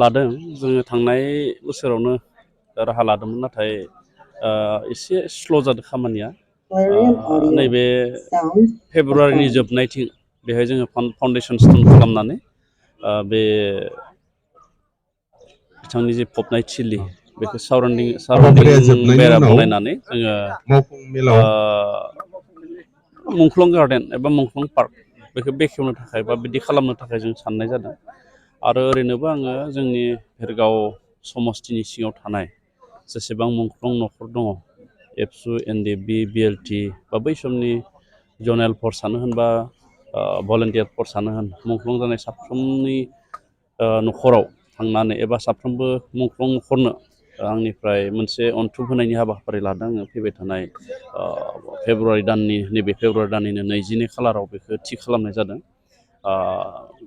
लादों जोङो थांनाय बोसोरावनो राहा लादोंमोन नाथाय एसे स्ल' जादों खामानिया नैबे फेब्रुवारिनि जोबनायथिं बेहाय जोङो फाउन्डेसन स्टन खालामनानै बे बिथांनि जे फबनाय थिलि बेखौ साराउन्डिं बेरा बनायनानै जोङो मुंख्लं गार्डेन एबा मुंख्लं पार्क बेखौ बेखेवनो थाखाय बा बिदि खालामनो थाखाय जों साननाय जादों आरो ओरैनोबो आङो जोंनि भेरगाव समस्तिनि सिङाव थानाय जेसेबां मुंख्लं न'खर दङ एबसु एनडिएफबि बिएलटि बा बै समनि जनेल फर्सआनो होन बा भलेन्टियार फर्सआनो होन मुंख्लं जानाय साफ्रोमनि न'खराव थांनानै एबा साफ्रोमबो मुंख्लं न'खरनो आंनिफ्राय मोनसे अनथुब होनायनि हाबाफारि लादों आङो फैबाय थानाय फेब्रुवारि दाननि नैबे फेब्रुवारि दाननिनो 22 खालाराव बेखौ थि खालामनाय जादों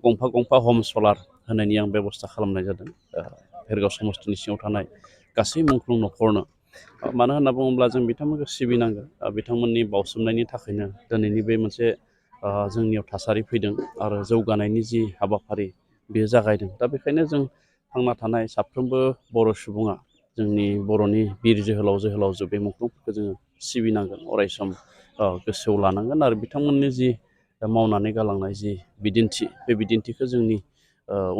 गंफा गंफा हम सलार होनायनि आं बेब'स्था खालामनाय जादों भेरगाव समस्तिनि सिङाव थानाय गासै मुंख्लं न'खरनो मानो होनना बुङोब्ला जों बिथांमोनखौ सिबिनांगोन बिथांमोननि बावसोमनायनि थाखायनो दिनैनि बे मोनसे जोंनियाव थासारि फैदों आरो जौगानायनि जि हाबाफारि बेयो जागायदों दा बेखायनो जों थांना थानाय साफ्रोमबो बर' सुबुङा जोंनि बर'नि बिर जोहोलावजो बे मुंख्लंफोरखौ जोङो सिबिनांगोन अरायसम गोसोआव लानांगोन आरो बिथांमोननि जि मावनानै गालांनाय जि बिदिन्थि बे बिदिन्थिखौ जोंनि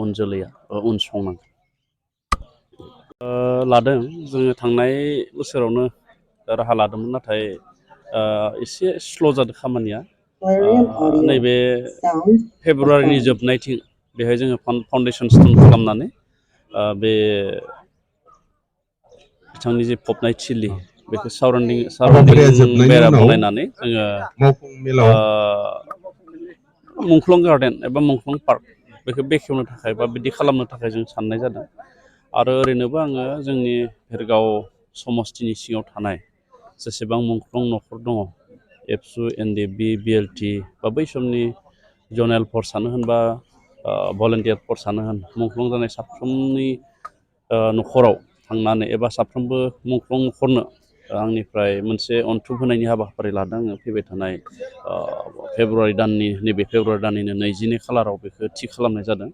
उन जोलैया उनसंनांगोन लादों जोङो थांनाय बोसोरावनो राहा लादोंमोन नाथाय एसे स्ल' जादों खामानिया नैबे फेब्रुवारिनि जोबनायथिं बेहाय जोङो फाउन्डेसन स्टन खालामनानै बे बिथांनि जे फबनाय थिलि बेखौ साराउन्डिं बेरा बनायनानै जोङो मुंख्लं गार्डेन एबा मुंख्लं पार्क बेखौ बेखेवनो थाखाय बा बिदि खालामनो थाखाय जों साननाय जादों आरो ओरैनोबो आङो जोंनि भेरगाव समस्तिनि सिङाव थानाय जेसेबां मुंख्लं न'खर दङ एबसु एनडिएफबि बिएलटि बा बै समनि जनेल फर्सआनो होन बा भलेन्टियार फर्सआनो होन मुंख्लं जानाय साफ्रोमनि न'खराव थांनानै एबा साफ्रोमबो मुंख्लं न'खरनो आंनिफ्राय मोनसे अनथुब होनायनि हाबाफारि लादों आङो फैबाय थानाय फेब्रुवारि दाननि नैबे फेब्रुवारि दाननिनो 22 खालाराव बेखौ थि खालामनाय जादों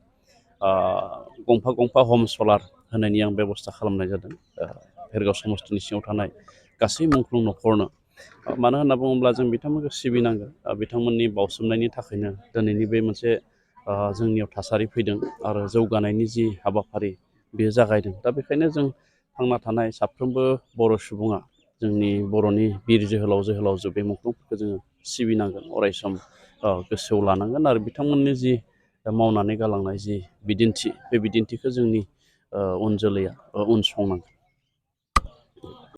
गंफा गंफा हम सलार होनायनि आं बेब'स्था खालामनाय जादों भेरगाव समस्तिनि सिङाव थानाय गासै मुंख्लं न'खरनो मानो होनना बुङोब्ला जों बिथांमोनखौ सिबिनांगोन बिथांमोननि बावसोमनायनि थाखायनो दिनैनि बे मोनसे जोंनियाव थासारि फैदों आरो जौगानायनि जि हाबाफारि बेयो जागायदों दा बेखायनो जों थांना थानाय साफ्रोमबो बर' सुबुङा जोंनि बर'नि बिर जोहोलावजो बे मुंख्लंफोरखौ जोङो सिबिनांगोन अरायसम गोसोआव लानांगोन आरो बिथांमोननि जि मावनानै गालांनाय जि बिदिन्थि बे बिदिन्थिखौ जोंनि उन जोलैया उनसंनांगोन